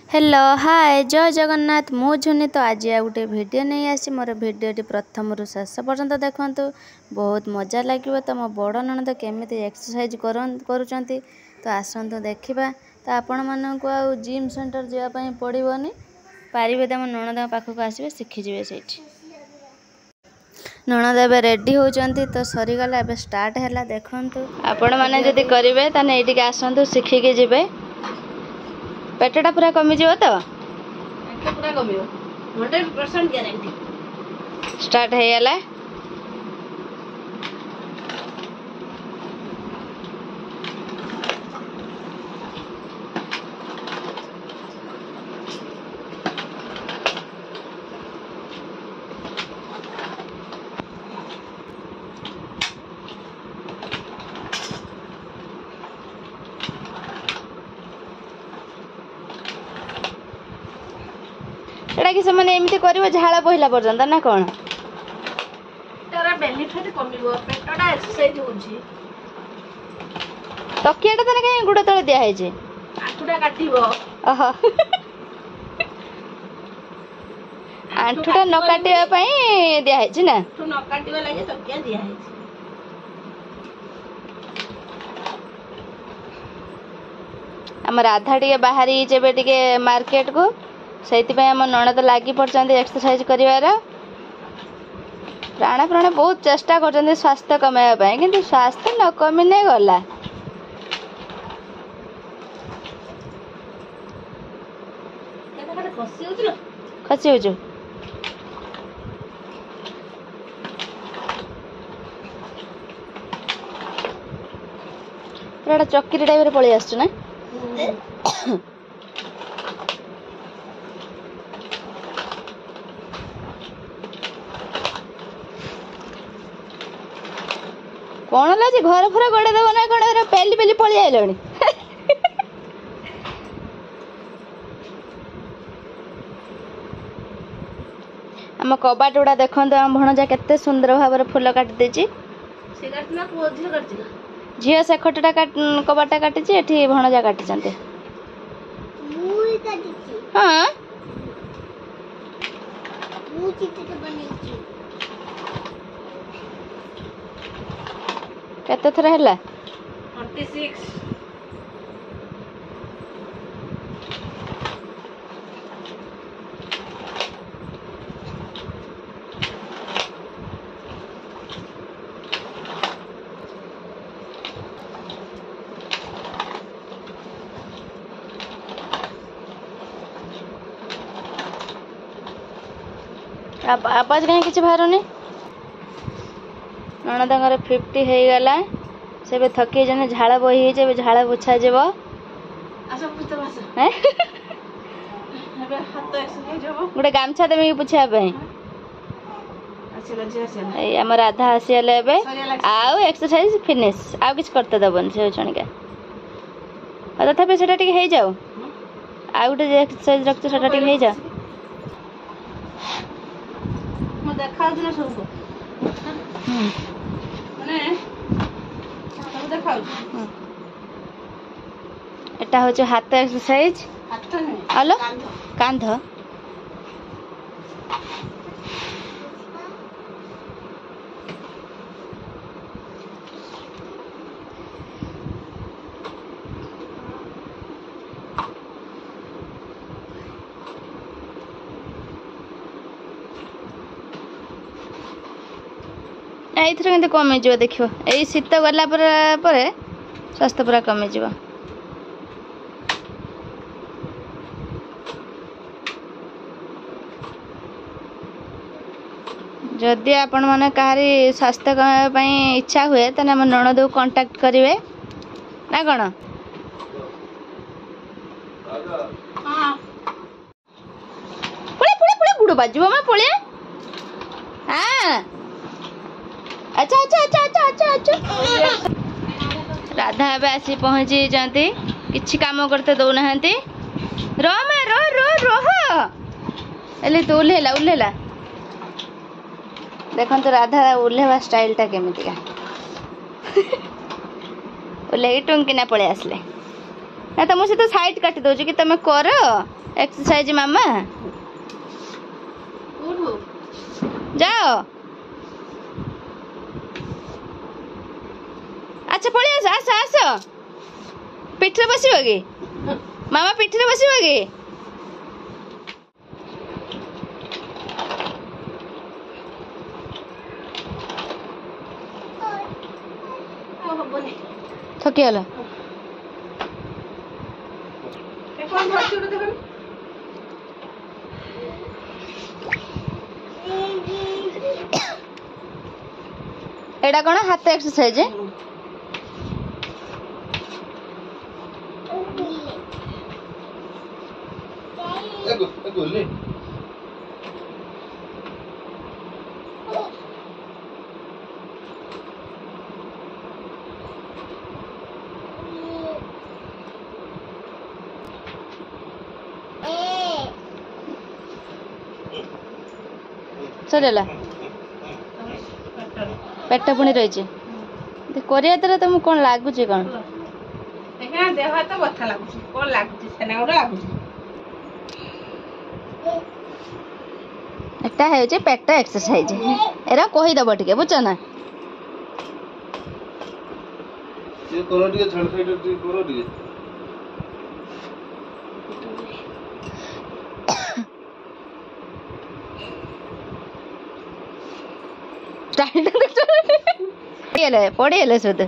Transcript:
Hello hi जय जगन्नाथ मु झुनी तो आज आ गोटे भिडियो नहीं आसी मोर भिडियोटी प्रथम रु शेष पर्यंत देखंतु बहुत मजा लगे। तो मो बड़ ननद केमिति एक्सरसाइज करूचंती तो आसंतु देखिबा। तो आपण मानक आ जिम सेंटर जावाई पड़ोनी पारे तो मो ननद पाखक आसबे शिखिजे से ननद एवं रेडी होती तो सरीगला ए स्टार्ट है देखु आपण मैंने जदि करेंगे ताने ये आसतु शिखिकी जी पेटटा पूरा कमिज तो पूरा कमियो 100% गारंटी स्टार्ट है गला। एटा कि से एमती कर झाड़ बहला पर्यंत ना कौन तारा बेनिफिट कमिवो पेटटा एक्सरसाइज होची तकियाटा तने कहीं गुड़ तले दिया है जे आठुटा काटिबो ओहो आठुटा न काटिबा पई दिया है जे ना तो न काटिबा लागि तकिया दिया है। हम राधा टिके बाहरी जेबे टिके मार्केट को सही आम ननद लगी पड़ते एक्सरसाइज कर प्राण प्राण बहुत चेष्टा कर स्वास्थ्य कमाइबा कि स्वास्थ्य न कमिने गला। खसी हो पूरा चक्री टाइप पलि आस ना कौन लाजी घर फर गड़े देव ना कौन पेली पेली पलि आइल आम कबाट गुड़ा देखो आम भणजा केते सुंदर भाव फुल काटी झील से खटटा कबाटा काटी भणजा काटी हाँ केते थर है 36 आवाज कहीं किसी बाहर नहीं ननद 50 हो गला से थकी जने झाड़ बही झाड़ पोछा जीव गोटे गामछा देवी पोछा आम राधा आसीगले आउ एक्सरसाइज फिनिश आउ किसी करते दबन से क्षणिका तथापि से जाऊ आउ गोटे एक्सरसाइज रखते से जाओ देखा ना सबको माने सब देखा एटा हो हाथ एक्सरसाइज हाथ नहीं हेलो कांध ये कमिज देख यही शीत गला स्वास्थ्य पूरा कमिज जदि आपण मैंने कहारी स्वास्थ्य कमाई इच्छा हुए तो आम ननद को कांटेक्ट करेंगे ना कौन गुड़ बाजू मैं पड़े हाँ अच्छा अच्छा अच्छा अच्छा अच्छा अच्छा राधा एवं आसी पहुँची किसी काम करते दौना रह मैं रह तू उल्हेला देखो तो राधा उल्हेवा स्टाइलटा केमितिका ओल्हे टुंकिना पळे आसले ना तो मुझे तो साइड काटी दो कि तुम कर एक्सरसाइज मामा उठू जाओ अच्छा पड़ी आस आस आस पिठरे बसिब कि मामा पिठरे बसिब कि हबनी थकिगल कौन धरती उठे देखो एटा कौन हाथ एक्सरसाइज सरिगला पेट पुणी रही करिया द्वारा तुमको कौन लगुच कौन देखा देह हाथ बथा लागुଛି कौन लागुଛି सेना गोटे लागुଛି एटा है पेट एक्सरसाइज एरा कहीदब टे बुझ ना ये करो टिके छड़ साइड टिके करो टिके पड़े सुध